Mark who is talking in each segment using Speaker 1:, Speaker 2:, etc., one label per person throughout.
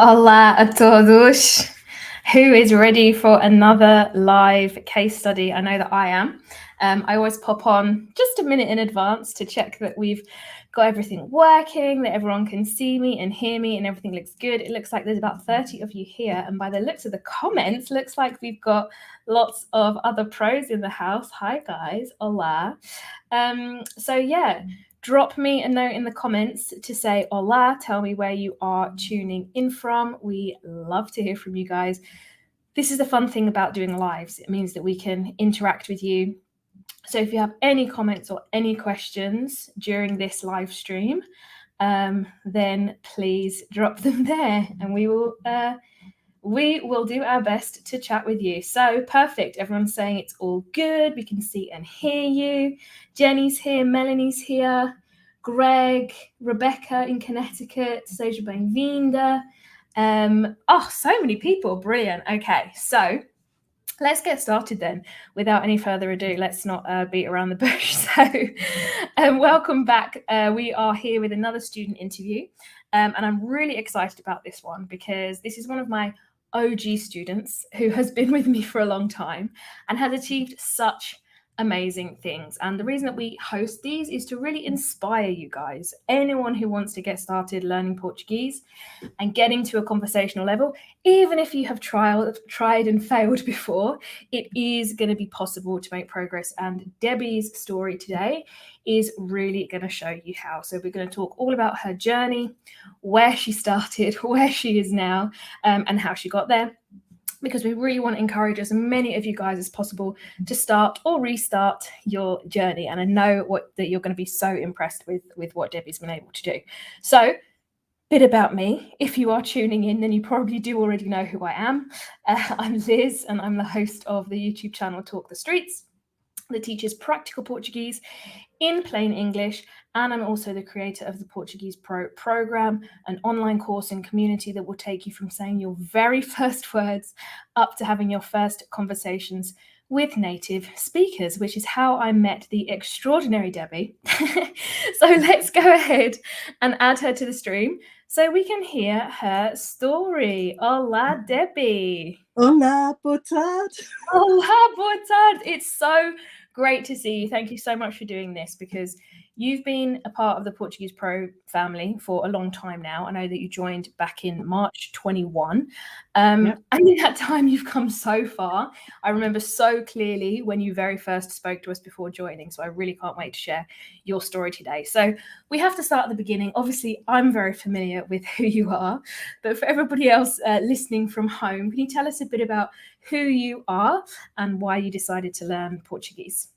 Speaker 1: Olá a todos. Who is ready for another live case study? I know that I am. I always pop on just a minute in advance to check that we've got everything working, that everyone can see me and hear me and everything looks good. It looks like there's about 30 of you here. And by the looks of the comments, looks like we've got lots of other pros in the house. Hi guys, hola. So yeah, drop me a note in the comments to say hola, tell me where you are tuning in from. We love to hear from you guys. This is the fun thing about doing lives. It means that we can interact with you. So if you have any comments or any questions during this live stream, then please drop them there and we will do our best to chat with you. So perfect. Everyone's saying it's all good. We can see and hear you. Jenny's here. Melanie's here. Greg, Rebecca in Connecticut. Seja bem-vinda. So many people. Brilliant. Okay, so let's get started then. Without any further ado, let's not beat around the bush. So welcome back. We are here with another student interview. And I'm really excited about this one because this is one of my OG students who has been with me for a long time and has achieved such amazing things. And the reason that we host these is to really inspire you guys, anyone who wants to get started learning Portuguese and getting to a conversational level. Even if you have tried and failed before, it is going to be possible to make progress. And Debbi's story today is really going to show you how. So we're going to talk all about her journey, where she started, where she is now, and how she got there. Because we really want to encourage as many of you guys as possible to start or restart your journey. And I know that you're going to be so impressed with what Debbi's been able to do. So bit about me. If you are tuning in, then you probably do already know who I am. I'm Liz, and I'm the host of the YouTube channel Talk the Streets that teaches practical Portuguese in plain English. And I'm also the creator of the Portuguese Pro program, an online course and community that will take you from saying your very first words up to having your first conversations with native speakers, which is how I met the extraordinary Debbi. So let's go ahead and add her to the stream so we can hear her story. Olá, Debbi.
Speaker 2: Olá, boa tarde.
Speaker 1: Olá, boa tarde. It's so great to see you. Thank you so much for doing this because you've been a part of the Portuguese Pro family for a long time now. I know that you joined back in March 21.
Speaker 2: Yep.
Speaker 1: And in that time, you've come so far. I remember so clearly when you very first spoke to us before joining. So I really can't wait to share your story today. So we have to start at the beginning. Obviously, I'm very familiar with who you are. But for everybody else listening from home, can you tell us a bit about who you are and why you decided to learn Portuguese?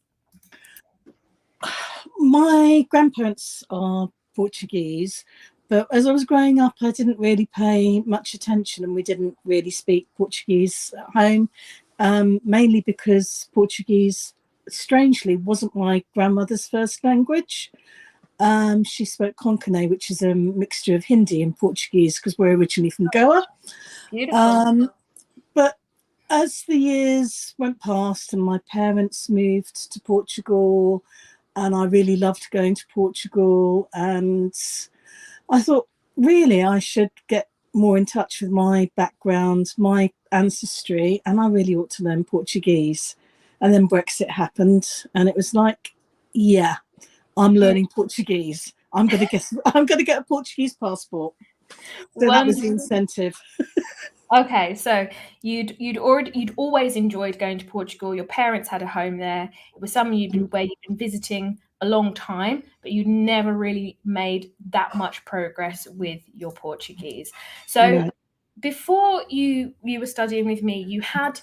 Speaker 2: My grandparents are Portuguese, but as I was growing up, I didn't really pay much attention and we didn't really speak Portuguese at home, mainly because Portuguese, strangely, wasn't my grandmother's first language. She spoke Konkane, which is a mixture of Hindi and Portuguese because we're originally from Goa.
Speaker 1: Beautiful.
Speaker 2: But as the years went past and my parents moved to Portugal, and I really loved going to Portugal, and I thought, really, I should get more in touch with my background, my ancestry, and I really ought to learn Portuguese. And then Brexit happened, and it was like, yeah, I'm learning Portuguese. I'm going to get a Portuguese passport. So that was the incentive.
Speaker 1: Okay, so you'd always enjoyed going to Portugal. Your parents had a home there. It was somewhere you'd been visiting a long time, but you'd never really made that much progress with your Portuguese. So before you were studying with me, you had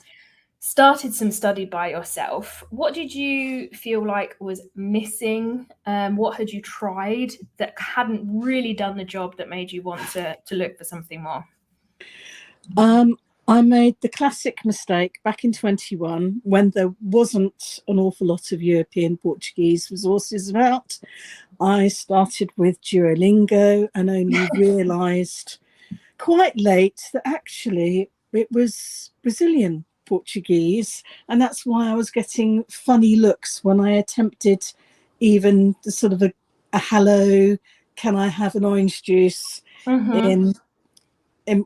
Speaker 1: started some study by yourself. What did you feel like was missing? What had you tried that hadn't really done the job that made you want to look for something more?
Speaker 2: I made the classic mistake back in 21 when there wasn't an awful lot of European Portuguese resources about. I started with Duolingo and only realised quite late that actually it was Brazilian Portuguese, and that's why I was getting funny looks when I attempted even the sort of a hello, can I have an orange juice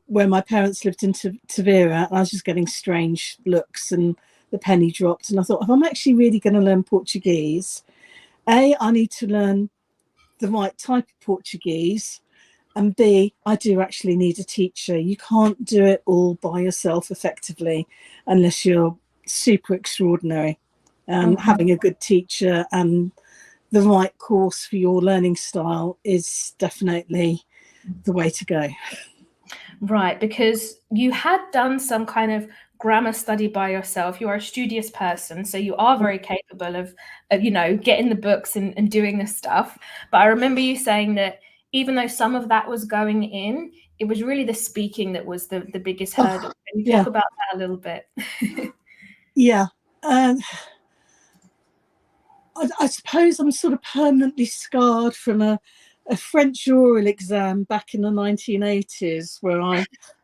Speaker 2: where my parents lived in Tavira, and I was just getting strange looks, and the penny dropped. And I thought, if I'm actually really going to learn Portuguese, I need to learn the right type of Portuguese, and B, I do actually need a teacher. You can't do it all by yourself effectively unless you're super extraordinary. And having a good teacher and the right course for your learning style is definitely the way to go.
Speaker 1: Right, because you had done some kind of grammar study by yourself. You are a studious person, so you are very capable of getting the books and doing this stuff. But I remember you saying that even though some of that was going in, it was really the speaking that was the biggest hurdle. Can you talk about that a little bit?
Speaker 2: Yeah. I suppose I'm sort of permanently scarred from a French oral exam back in the 1980s where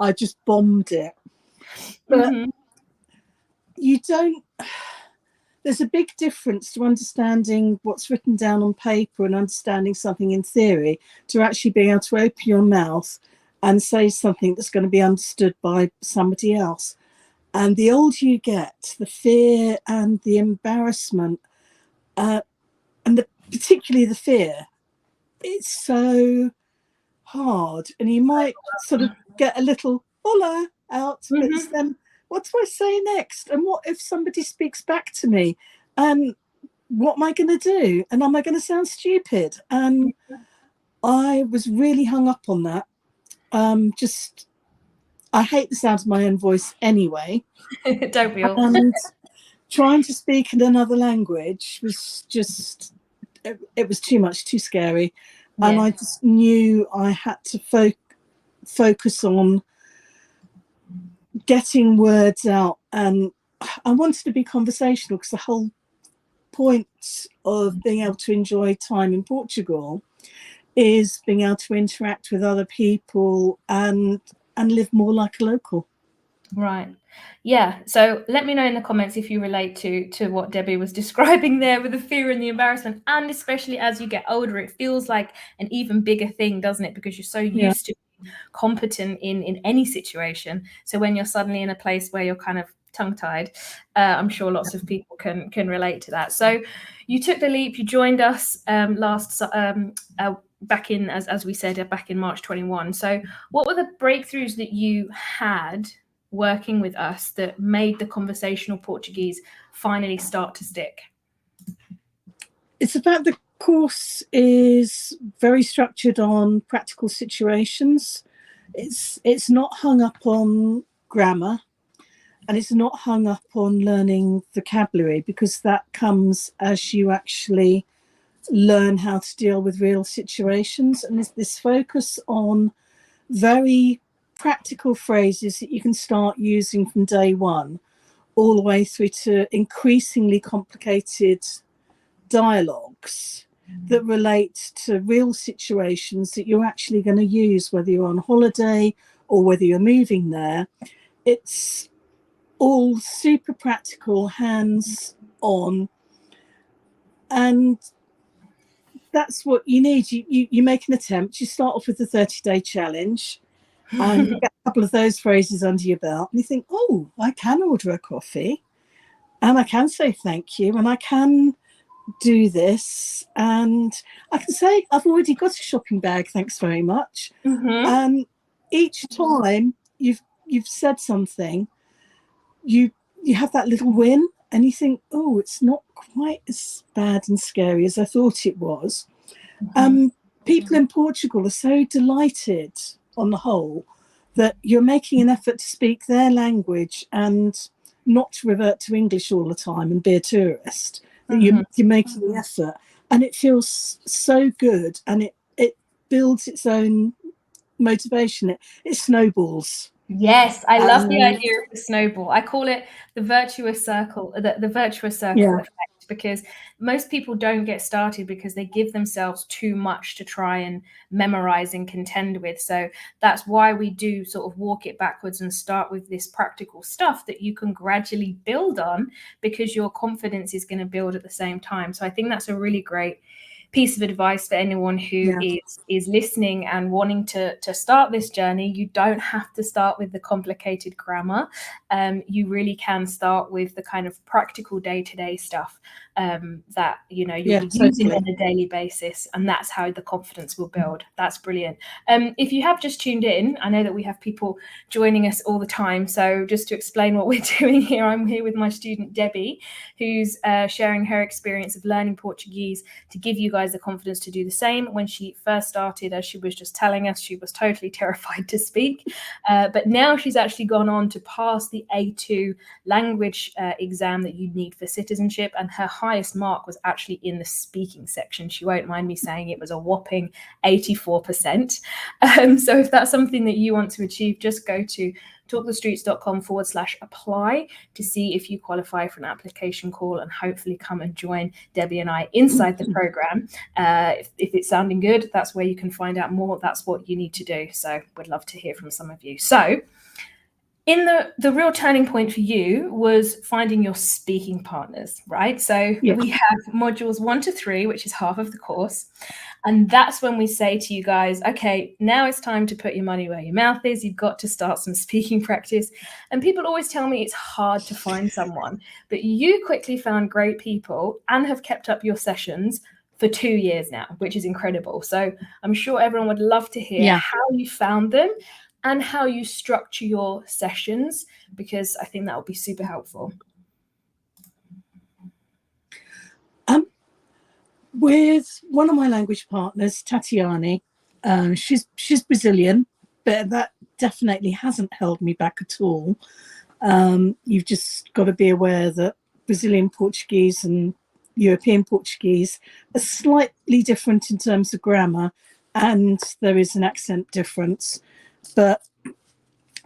Speaker 2: I just bombed it. But you don't, there's a big difference to understanding what's written down on paper and understanding something in theory to actually being able to open your mouth and say something that's going to be understood by somebody else. And the older you get, the fear and the embarrassment, and particularly the fear, it's so hard. And you might sort of get a little hola out, but then what do I say next? And what if somebody speaks back to me? And what am I going to do? And am I going to sound stupid? And I was really hung up on that. I hate the sound of my own voice anyway.
Speaker 1: Don't we all?
Speaker 2: And trying to speak in another language was just, it was too much, too scary. Yeah. And I just knew I had to focus on getting words out. And I wanted to be conversational because the whole point of being able to enjoy time in Portugal is being able to interact with other people and live more like a local.
Speaker 1: Right. Yeah. So let me know in the comments if you relate to what Debbie was describing there with the fear and the embarrassment. And especially as you get older, it feels like an even bigger thing, doesn't it? Because you're so used to being competent in any situation. So when you're suddenly in a place where you're kind of tongue-tied, I'm sure lots of people can relate to that. So you took the leap, you joined us back in, as we said, back in March 21. So what were the breakthroughs that you had working with us that made the conversational Portuguese finally start to stick?
Speaker 2: It's about the course is very structured on practical situations. It's not hung up on grammar, and it's not hung up on learning vocabulary, because that comes as you actually learn how to deal with real situations. And there's this focus on very practical phrases that you can start using from day one, all the way through to increasingly complicated dialogues that relate to real situations that you're actually going to use, whether you're on holiday or whether you're moving there. It's all super practical, hands-on, and that's what you need. You make an attempt. You start off with the 30-day challenge, and you get a couple of those phrases under your belt, and you think, oh, I can order a coffee, and I can say thank you, and I can do this, and I can say I've already got a shopping bag, thanks very much. And each time you've said something, you have that little win, and you think, oh, it's not quite as bad and scary as I thought it was. People in Portugal are so delighted on the whole that you're making an effort to speak their language and not to revert to English all the time and be a tourist. That you're making the effort, and it feels so good, and it builds its own motivation. It snowballs.
Speaker 1: Yes, I love the idea of the snowball. I call it the virtuous circle, the virtuous circle effect, because most people don't get started because they give themselves too much to try and memorize and contend with. So that's why we do sort of walk it backwards and start with this practical stuff that you can gradually build on, because your confidence is going to build at the same time. So I think that's a really great piece of advice for anyone who is listening and wanting to start this journey. You don't have to start with the complicated grammar. You really can start with the kind of practical day-to-day stuff that you'll be using on a daily basis, and that's how the confidence will build. That's brilliant. If you have just tuned in, I know that we have people joining us all the time, so just to explain what we're doing here, I'm here with my student Debbie, who's sharing her experience of learning Portuguese to give you guys the confidence to do the same. When she first started, as she was just telling us, she was totally terrified to speak, but now she's actually gone on to pass the A2 language exam that you need for citizenship, and her highest mark was actually in the speaking section. She won't mind me saying it was a whopping 84%. So if that's something that you want to achieve, just go to talkthestreets.com/apply to see if you qualify for an application call, and hopefully come and join Debbie and I inside the program. If it's sounding good, that's where you can find out more. That's what you need to do. So we'd love to hear from some of you. So in the real turning point for you was finding your speaking partners, right? So we have modules 1 to 3, which is half of the course. And that's when we say to you guys, okay, now it's time to put your money where your mouth is. You've got to start some speaking practice. And people always tell me it's hard to find someone, but you quickly found great people and have kept up your sessions for 2 years now, which is incredible. So I'm sure everyone would love to hear how you found them and how you structure your sessions, because I think that will be super helpful.
Speaker 2: With one of my language partners, Tatiana, she's Brazilian, but that definitely hasn't held me back at all. You've just got to be aware that Brazilian Portuguese and European Portuguese are slightly different in terms of grammar, and there is an accent difference. But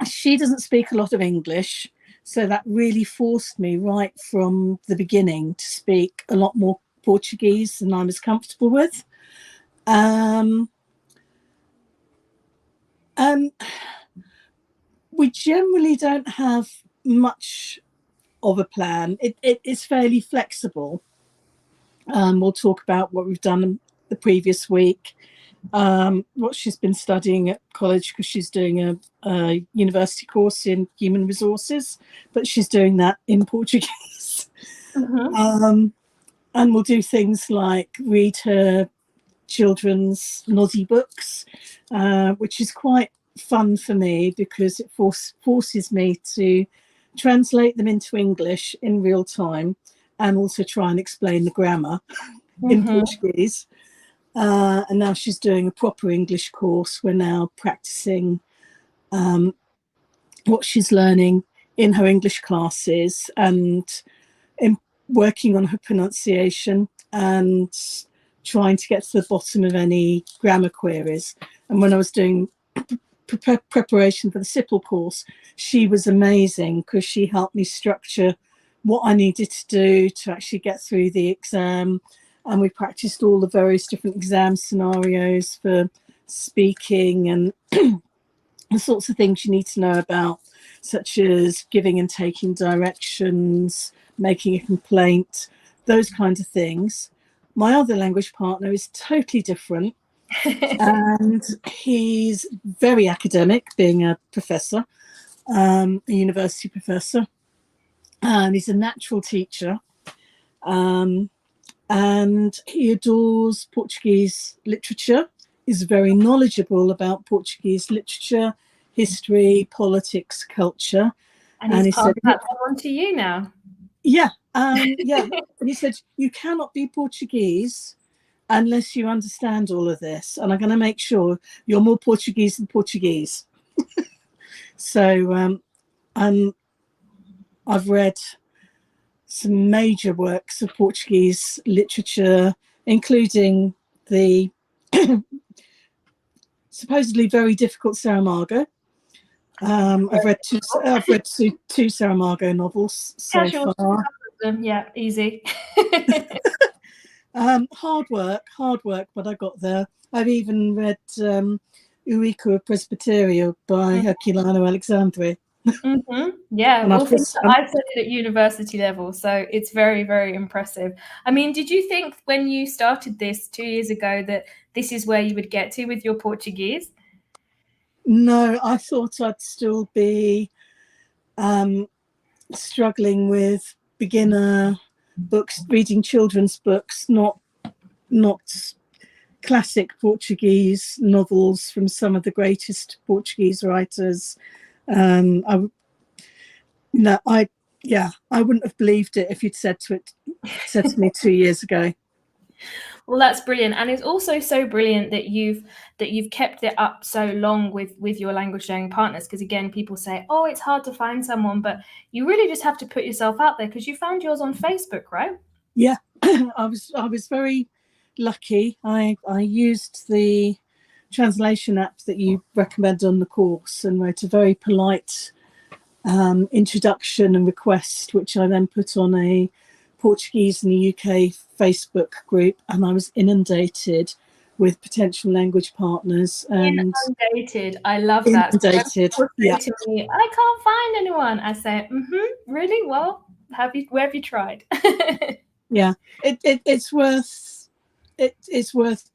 Speaker 2: she doesn't speak a lot of English, so that really forced me right from the beginning to speak a lot more Portuguese than I was comfortable with. And we generally don't have much of a plan. It's fairly flexible. We'll talk about what we've done the previous week, what she's been studying at college, because she's doing a university course in human resources, but she's doing that in Portuguese. And we'll do things like read her children's naughty books, which is quite fun for me because it forces me to translate them into English in real time and also try and explain the grammar in Portuguese. And now she's doing a proper English course. We're now practicing what she's learning in her English classes and working on her pronunciation and trying to get to the bottom of any grammar queries. And when I was doing preparation for the CIPLE course, she was amazing because she helped me structure what I needed to do to actually get through the exam. And we practiced all the various different exam scenarios for speaking and the sorts of things you need to know about, such as giving and taking directions, making a complaint, those kinds of things. My other language partner is totally different. And he's very academic, being a professor, a university professor. And he's a natural teacher. And he adores Portuguese literature, is very knowledgeable about Portuguese literature, history, politics, culture.
Speaker 1: And he's passed that on to you now.
Speaker 2: Yeah. And he said, you cannot be Portuguese unless you understand all of this. And I'm going to make sure you're more Portuguese than Portuguese. So I've read some major works of Portuguese literature, including the supposedly very difficult Saramago. I've read two Saramago novels so far.
Speaker 1: Yeah, easy.
Speaker 2: Hard work, but I got there. I've even read Eurico Presbyterio by Herculano Alexandre.
Speaker 1: Yeah,
Speaker 2: And
Speaker 1: all things that I studied at university level, so it's very, very impressive. I mean, did you think when you started this 2 years ago that this is where you would get to with your Portuguese?
Speaker 2: No, I thought I'd still be struggling with beginner books, reading children's books, not classic Portuguese novels from some of the greatest Portuguese writers. I wouldn't have believed it if you'd said to me 2 years ago.
Speaker 1: Well, that's brilliant, and it's also so brilliant that you've kept it up so long with your language learning partners. Because again, people say, "Oh, it's hard to find someone," but you really just have to put yourself out there. Because you found yours on Facebook, right?
Speaker 2: Yeah, I was very lucky. I used the translation app that you recommend on the course and wrote a very polite introduction and request, which I then put on a Portuguese in the UK Facebook group, and I was inundated with potential language partners. And
Speaker 1: inundated, I love that.
Speaker 2: Inundated,
Speaker 1: So
Speaker 2: yeah.
Speaker 1: to me, I can't find anyone. I say, really? Well, where have you tried?
Speaker 2: Yeah, it's worth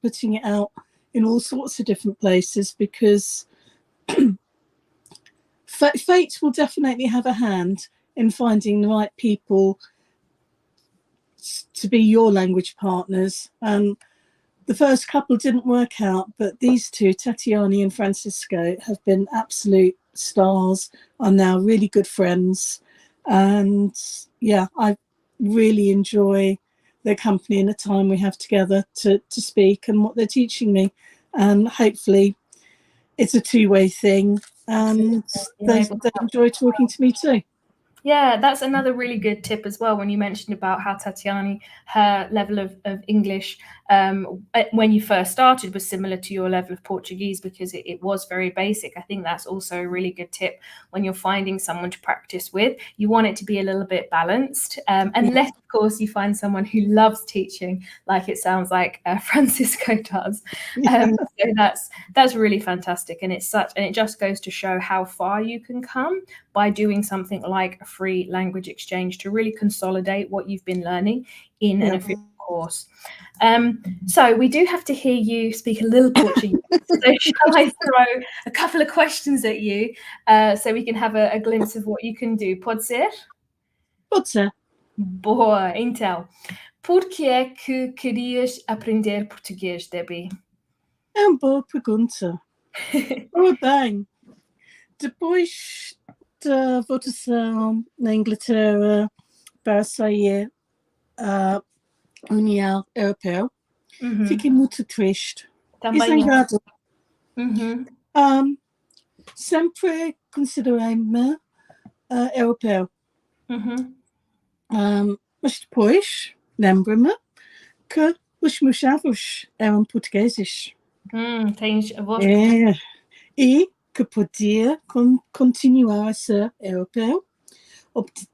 Speaker 2: putting it out in all sorts of different places, because fate will definitely have a hand in finding the right people to be your language partners. The first couple didn't work out, but these two, Tatiana and Francisco, have been absolute stars, are now really good friends. And yeah, I really enjoy their company and the time we have together to speak and what they're teaching me. And hopefully it's a two-way thing, and they enjoy talking to me too.
Speaker 1: Yeah, that's another really good tip as well. When you mentioned about how Tatiana, her level of English when you first started was similar to your level of Portuguese, because it was very basic. I think that's also a really good tip when you're finding someone to practice with. You want it to be a little bit balanced, unless, of course, you find someone who loves teaching, like it sounds like Francisco does. So that's really fantastic, and it just goes to show how far you can come by doing something like a free language exchange to really consolidate what you've been learning in an official course. So we do have to hear you speak a little Portuguese. So shall I throw a couple of questions at you so we can have a glimpse of what you can do? Pode ser?
Speaker 2: Pode ser.
Speaker 1: Boa, então. Por que é que querias aprender português, Debbi?
Speaker 2: É uma boa pergunta. Ora bem, depois da votação na Inglaterra para sair a União Europeia, fiquei muito triste e zangado. Sempre considerei-me europeu. Mas depois lembro-me que os meus avós eram portugueses.
Speaker 1: Tens avós?
Speaker 2: E que podia continuar a ser europeu,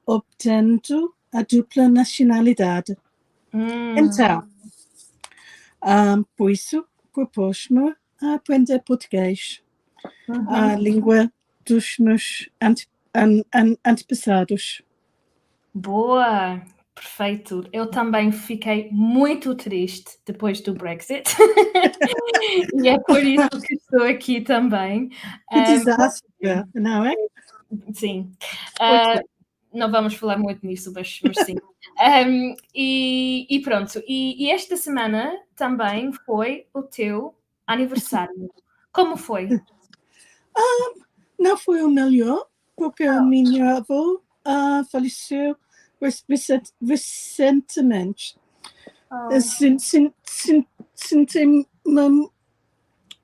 Speaker 2: obtendo a dupla nacionalidade. Então, por isso, propus-me a aprender português, a língua dos meus antepassados.
Speaker 1: Boa, perfeito. Eu também fiquei muito triste depois do Brexit. E é por isso que estou aqui também.
Speaker 2: Que desastre, não é?
Speaker 1: Sim. Não vamos falar muito nisso, mas sim. E pronto. E esta semana também foi o teu aniversário. Como foi?
Speaker 2: Não foi o melhor, porque a minha avó faleceu recentemente.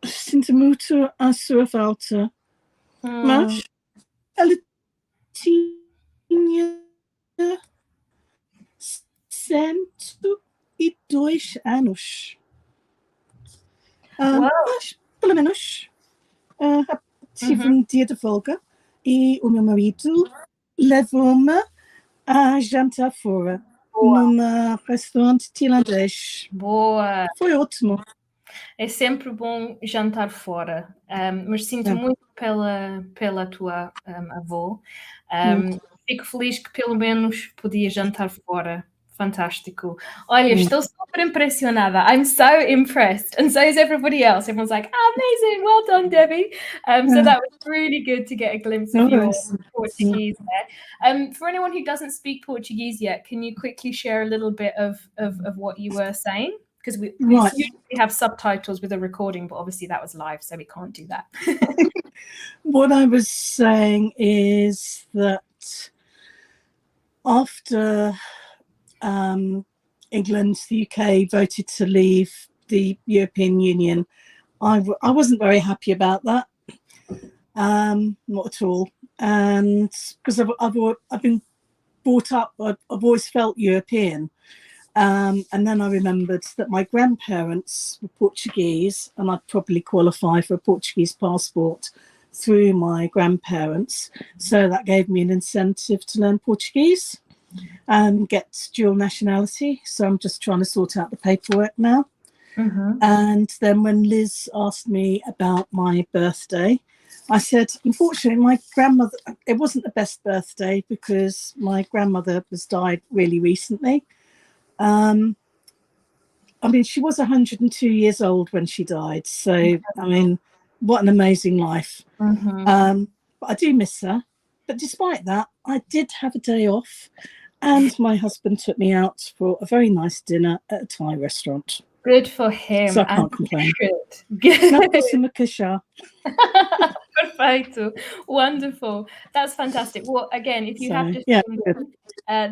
Speaker 2: Sinto muito a sua falta. Mas ela tinha 102 anos. Mas, pelo menos, tive um dia de folga e o meu marido levou-me a jantar fora, num restaurante tailandês.
Speaker 1: Boa!
Speaker 2: Foi ótimo.
Speaker 1: É sempre bom jantar fora, mas sinto muito pela tua avó. Fico feliz que pelo menos podia jantar fora. Fantástico. Olha, estou super impressionada. I'm so impressed. And so is everybody else. Everyone's like, amazing, well done, Debbie. So that was really good to get a glimpse of your Portuguese there. For anyone who doesn't speak Portuguese yet, can you quickly share a little bit of what you were saying? Because we usually have subtitles with a recording, but obviously that was live, so we can't do that.
Speaker 2: What I was saying is that after England, the UK voted to leave the European Union, I wasn't very happy about that, not at all. And because I've been brought up, I've always felt European. And then I remembered that my grandparents were Portuguese, and I'd probably qualify for a Portuguese passport through my grandparents. So that gave me an incentive to learn Portuguese and get dual nationality. So I'm just trying to sort out the paperwork now. And then when Liz asked me about my birthday, I said, unfortunately, my grandmother, it wasn't the best birthday because my grandmother has died really recently. I mean, she was 102 years old when she died. So, I mean, what an amazing life. But I do miss her. But despite that, I did have a day off, and my husband took me out for a very nice dinner at a Thai restaurant.
Speaker 1: Good for him.
Speaker 2: So I can't complain.
Speaker 1: Good. Perfecto. Wonderful. That's fantastic. Well, again, if you have just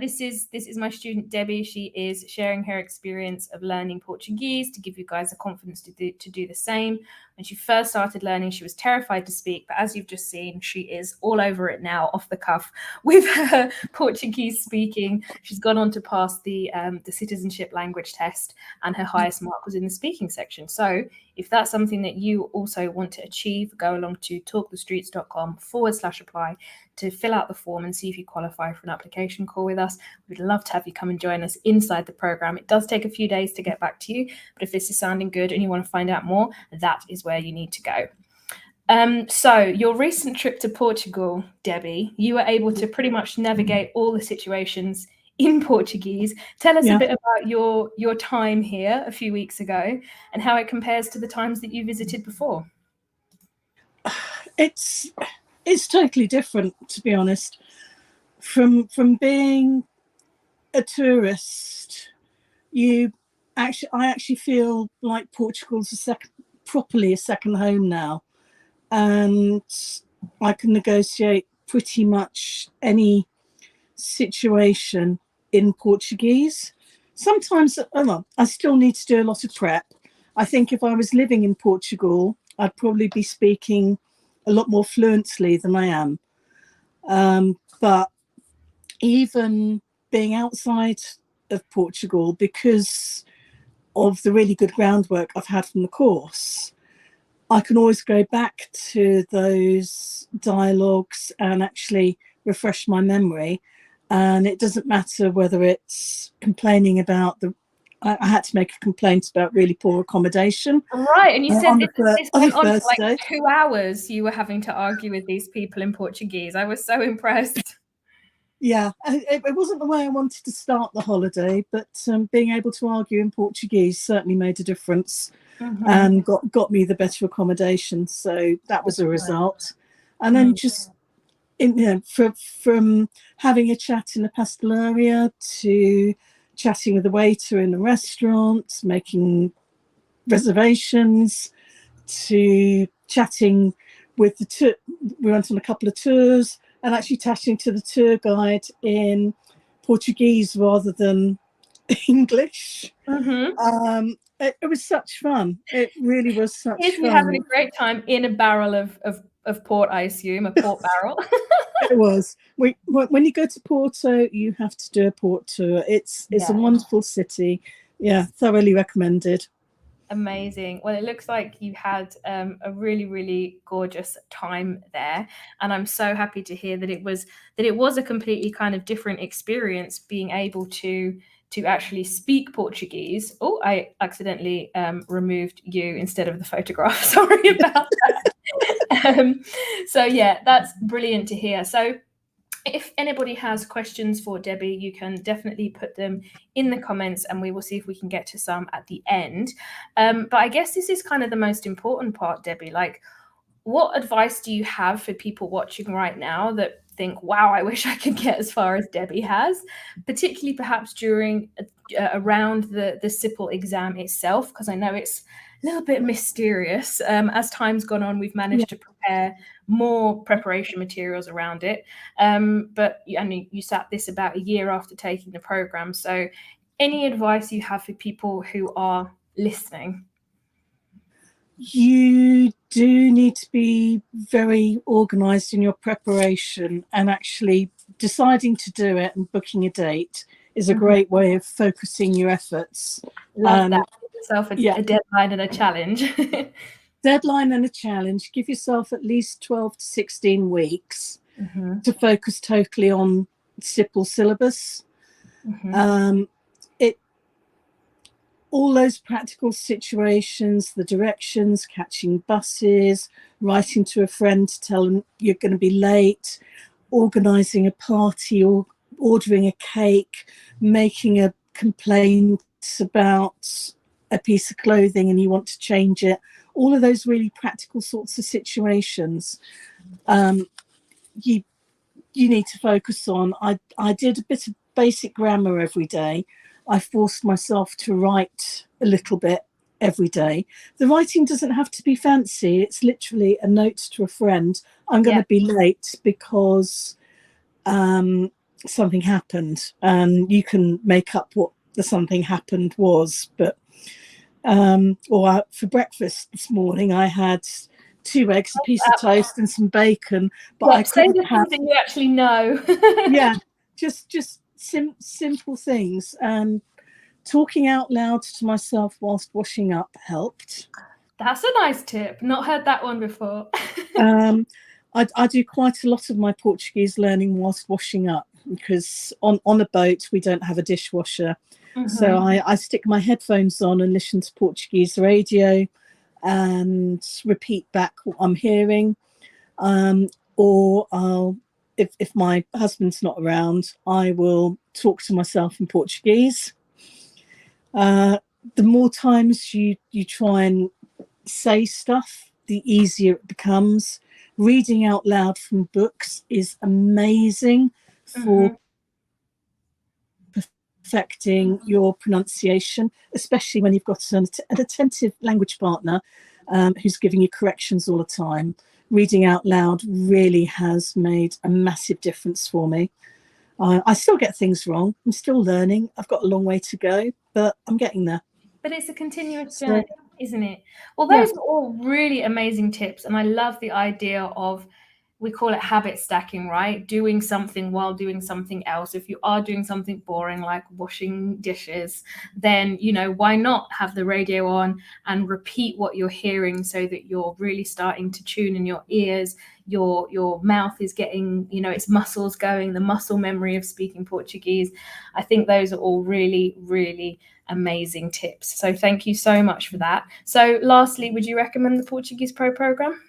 Speaker 1: this is my student Debbie. She is sharing her experience of learning Portuguese to give you guys the confidence to do the same. When she first started learning, she was terrified to speak, but as you've just seen, she is all over it now, off the cuff, with her Portuguese speaking. She's gone on to pass the citizenship language test, and her highest mark was in the speaking section. So if that's something that you also want to achieve, go along to talkthestreets.com/apply to fill out the form and see if you qualify for an application call with us. We'd love to have you come and join us inside the program. It does take a few days to get back to you, but if this is sounding good and you want to find out more, that is where you need to go. So your recent trip to Portugal, Debbie, you were able to pretty much navigate all the situations in Portuguese. Tell us a bit about your time here a few weeks ago and how it compares to the times that you visited before.
Speaker 2: It's totally different, to be honest. From being a tourist, I actually feel like Portugal's properly a second home now, and I can negotiate pretty much any situation in Portuguese. Sometimes I still need to do a lot of prep. I think if I was living in Portugal, I'd probably be speaking a lot more fluently than I am. But even being outside of Portugal, because of the really good groundwork I've had from the course, I can always go back to those dialogues and actually refresh my memory. And it doesn't matter whether it's complaining about I had to make a complaint about really poor accommodation.
Speaker 1: Right, and you said this went on for like 2 hours. You were having to argue with these people in Portuguese. I was so impressed.
Speaker 2: Yeah, it wasn't the way I wanted to start the holiday, but being able to argue in Portuguese certainly made a difference and got me the better accommodation. So that was a result. And then just from having a chat in a pastelaria to chatting with the waiter in a restaurant, making reservations, to chatting with we went on a couple of tours, and actually chatting to the tour guide in Portuguese rather than English. It was such fun. It really was such fun.
Speaker 1: You're having a great time in a barrel of port, I assume, a port barrel.
Speaker 2: It was. When you go to Porto, you have to do a port tour. It's a wonderful city. Yeah, thoroughly recommended.
Speaker 1: Amazing. Well, it looks like you had a really, really gorgeous time there, and I'm so happy to hear that it was a completely kind of different experience being able to to actually speak Portuguese. Oh, I accidentally removed you instead of the photograph. Sorry about that. So yeah, that's brilliant to hear. So if anybody has questions for Debbie, you can definitely put them in the comments and we will see if we can get to some at the end. But I guess this is kind of the most important part, Debbie. Like, what advice do you have for people watching right now that think, wow, I wish I could get as far as Debbie has, particularly perhaps during around the CIPLE exam itself? Because I know it's a little bit mysterious. As time's gone on, we've managed to prepare more preparation materials around it. But I mean, you sat this about a year after taking the program. So any advice you have for people who are listening?
Speaker 2: You do need to be very organised in your preparation, and actually deciding to do it and booking a date is a great way of focusing your efforts.
Speaker 1: Love that. Give yourself a deadline and a challenge.
Speaker 2: Deadline and a challenge. Give yourself at least 12 to 16 weeks to focus totally on CIPLE syllabus. All those practical situations, the directions, catching buses, writing to a friend to tell them you're going to be late, organising a party or ordering a cake, making a complaint about a piece of clothing and you want to change it. All of those really practical sorts of situations you need to focus on. I did a bit of basic grammar every day. I forced myself to write a little bit every day. The writing doesn't have to be fancy. It's literally a note to a friend. I'm going to be late because something happened, and you can make up what the something happened was. But for breakfast this morning, I had 2 eggs, a piece of toast, and some bacon. But I couldn't
Speaker 1: have things that you actually know.
Speaker 2: just simple things. And talking out loud to myself whilst washing up helped.
Speaker 1: That's a nice tip. Not heard that one before.
Speaker 2: I do quite a lot of my Portuguese learning whilst washing up, because on a boat we don't have a dishwasher. So I stick my headphones on and listen to Portuguese radio and repeat back what I'm hearing. Or if my husband's not around, I will talk to myself in Portuguese. The more times you try and say stuff, the easier it becomes. Reading out loud from books is amazing for perfecting your pronunciation, especially when you've got an attentive language partner who's giving you corrections all the time. Reading out loud really has made a massive difference for me. I still get things wrong. I'm still learning. I've got a long way to go, but I'm getting there.
Speaker 1: But it's a continuous journey, isn't it? Well, those are all really amazing tips. And I love the idea of, we call it habit stacking, right? Doing something while doing something else. If you are doing something boring like washing dishes, then, you know, why not have the radio on and repeat what you're hearing, so that you're really starting to tune in your ears. Your mouth is getting, you know, its muscles going, the muscle memory of speaking Portuguese. I think those are all really, really amazing tips. So thank you so much for that. So lastly, would you recommend the Portuguese Pro program?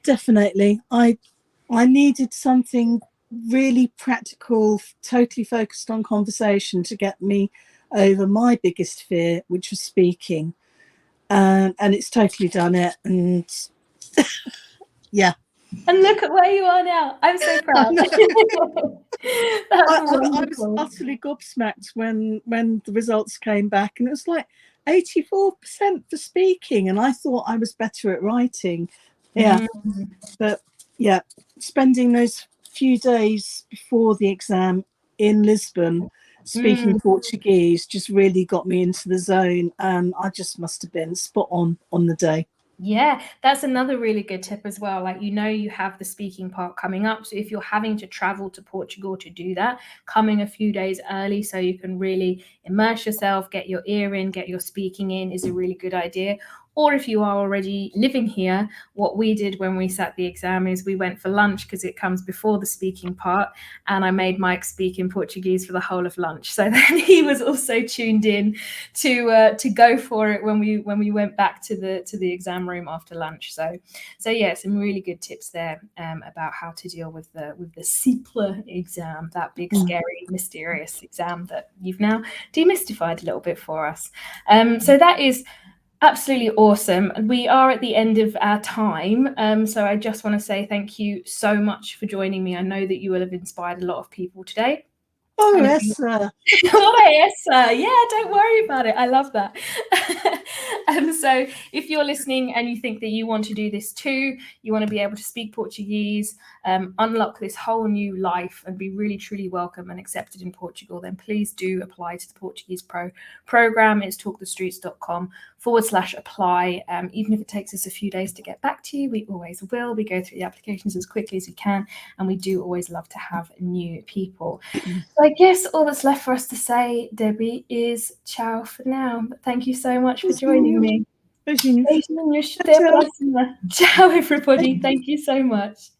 Speaker 2: Definitely. I needed something really practical, totally focused on conversation to get me over my biggest fear, which was speaking. And it's totally done it. And yeah.
Speaker 1: And look at where you are now. I'm so proud.
Speaker 2: I was utterly gobsmacked when the results came back, and it was like 84% for speaking, and I thought I was better at writing. But spending those few days before the exam in Lisbon speaking Portuguese just really got me into the zone, and I just must have been spot on the day.
Speaker 1: Yeah, that's another really good tip as well. Like, you know, you have the speaking part coming up. So if you're having to travel to Portugal to do that, coming a few days early so you can really immerse yourself, get your ear in, get your speaking in, is a really good idea. Or if you are already living here, what we did when we sat the exam is we went for lunch, because it comes before the speaking part, and I made Mike speak in Portuguese for the whole of lunch. So then he was also tuned in to go for it when we went back to the exam room after lunch. So yeah, some really good tips there about how to deal with the CIPLE exam, that big, scary, mysterious exam that you've now demystified a little bit for us. So that is absolutely awesome. We are at the end of our time. So I just want to say thank you so much for joining me. I know that you will have inspired a lot of people today.
Speaker 2: Oh, yes, sir.
Speaker 1: Oh, yes, sir. Yeah, don't worry about it. I love that. So if you're listening and you think that you want to do this too, you want to be able to speak Portuguese, unlock this whole new life and be really, truly welcome and accepted in Portugal, then please do apply to the Portuguese Pro program. It's talkthestreets.com/apply. Even if it takes us a few days to get back to you, we always will. We go through the applications as quickly as we can, and we do always love to have new people. So I guess all that's left for us to say, Debbie, is ciao for now. But thank you so much for joining me.
Speaker 2: Beijinhos.
Speaker 1: Ciao, everybody. Thank you so much.